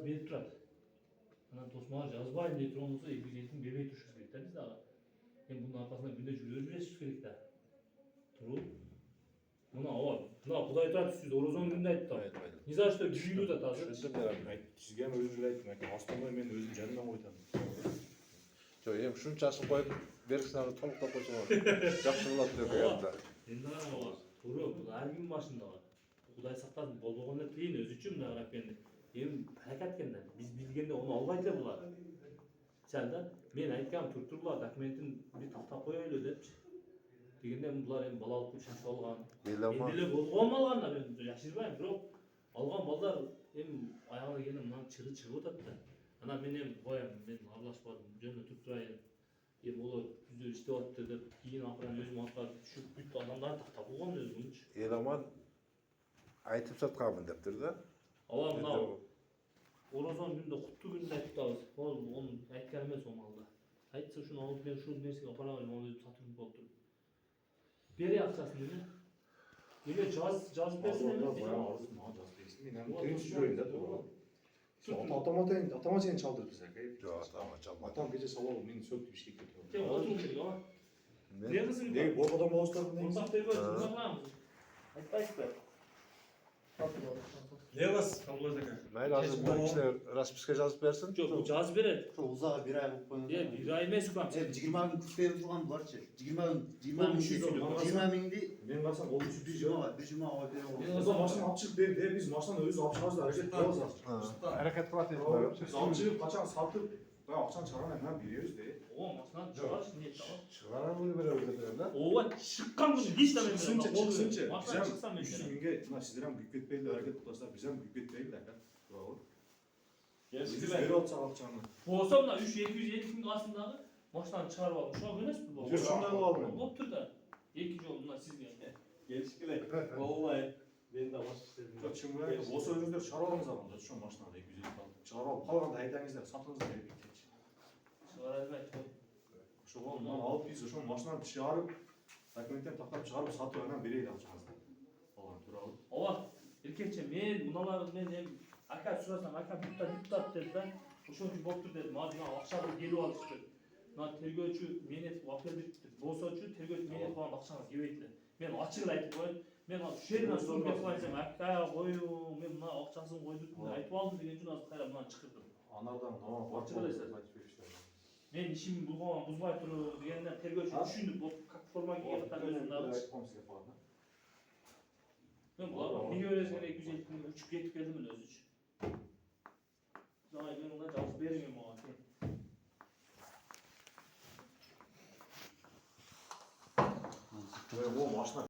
жазып беріп тұрады. Анан тосмаға жазбайын деп тұрған болса 270 бермей тұрышымыз керек та біз дағы. Енді бұның арқасында күнде жүгіріп жүресіз керек та. Тұру. Мына Құдай тұрады сіз оразон күнде айтты. Не за что жүгіріп жатады. Сізге өзім айттым. Астана мен өзім жанынан қойтамын. Жоқ, ем шунчасын қойып беркісін толықтап қойсам жақсы болады деп ойлаймын. Енді тұру бұл әркім башында бар. Құдай сақтасын болмағанда кейін өзі үшін мына қарап енді әрекет еткенде біз білгенде оны албайды бұлар. Сәл да мен айтқам тұртырлар документін бір тақтап қойылы депші. Дегенде бұлар енді балалық үшінші алған. Енділі болған алғанда мен жашырмаймын, бірақ алған балдар аяғына келген мынаны шығып отырды да. Ана мен қоямын, мен араласып бардым, жөніне тұрып тұрайын. Олар біздер істеп атты деп, кейін ақырын өзім атқа түсіп бүйтті адамдарды тақтап қойған өзі бұншы. Еламан айтып жатқанмын деп тұр да. Ала мынау оразон күнде құтты күнде айтыптабыз. Оны айтқан емес ол малда. Айтса шunu алып мен şu нәрсеге апара қоймын, оны өзім сатып болып тұр. Бері ақшасын деме. Неге жазып берсін емес? Атама сені çaldırdı bize. Жоқ, атама çalmadı. Atam gece sabah beni söktü bir şey kötü oldu. Кем отыру керек ама. Не қызың бар? Değil, bu adam boğazlardı neyse. Ұрсақ деп ұрсақламыз. Айтпайсыз ба? Levas, kabul edek. Mayli, hazır bu kişiler raspiska жазып берсін. Жоқ, бұл жазып береді. Uzağa bir ay bu konuda. Bir ay емес күпам. 20 gün kütbeye durgan bularçı. 20 mingdi. Ben baksam oldu şu Bir cuma hava beri oldu. O zaman maşını alıp çıkıp der, biz maşını özü alıp çıkarız da hareket kılavuz az. Hareket kılat Biz alıp çıkıp kaçan satıp, ben akşam çağıran hemen biliyoruz de. О, масынан шығаршы не тауып. Шығарар күні беріп жатыр. Ова, шыққан күні ешнәрсе Çıksınca. Масынан шықсам мен. 300 binge, sizler hem büyük etmeyle hareket tutarsa, biz hem büyük etmeyle de. Bravo. Biz beri atsak alacağını. Болса мына 3-250 күннің астындағы машинаны шығарып алып ұшақ емес пе бұл? Жүр, сондай қылып алдым. Болып тұр да. 2 жол мына сізге. Gelişkiler. Vallahi ben de baş istedim. Yok şimdi olsa özünüzler çıkaralımız ama şu maşınada 250 kaldı. Çıkaralım. Kalganda aytаңыздар, satыңızдар verip gittik. Шығара алмайды. Şu ondan alıp biz şu maşından çıkarıp, dokumentten takıp çıkarıp satıp hemen bereydi alacağınızlar. Falan turalım. Ова, еркекше мен мыналарды мен ака сұрасам ака депутат деді да. Ошон үчүн болуп тур дедим. Мага жана акчаны келип алышты. Мына тергөөчү мен этип алып бердик деп. Болсочу тергөөчү мен этип алган акчаңыз келбейт эле. Мен ачык айтып коеюн. Мен ошол жерден суу кетип алсам ака коюң, мен мына акчасын койдуп айтып алдым деген үчүн азыр кайра мынаны чакырдым. Анардан Açık öyleyse. Men işimi buzbay turu degenden tergөөчү түшүндүк болуп как форма кийген катары мен булар неге өлесине 250 күн учуп кетип келдим эле өзүчү. Жана мен мына жазып бериңер мага. O maşına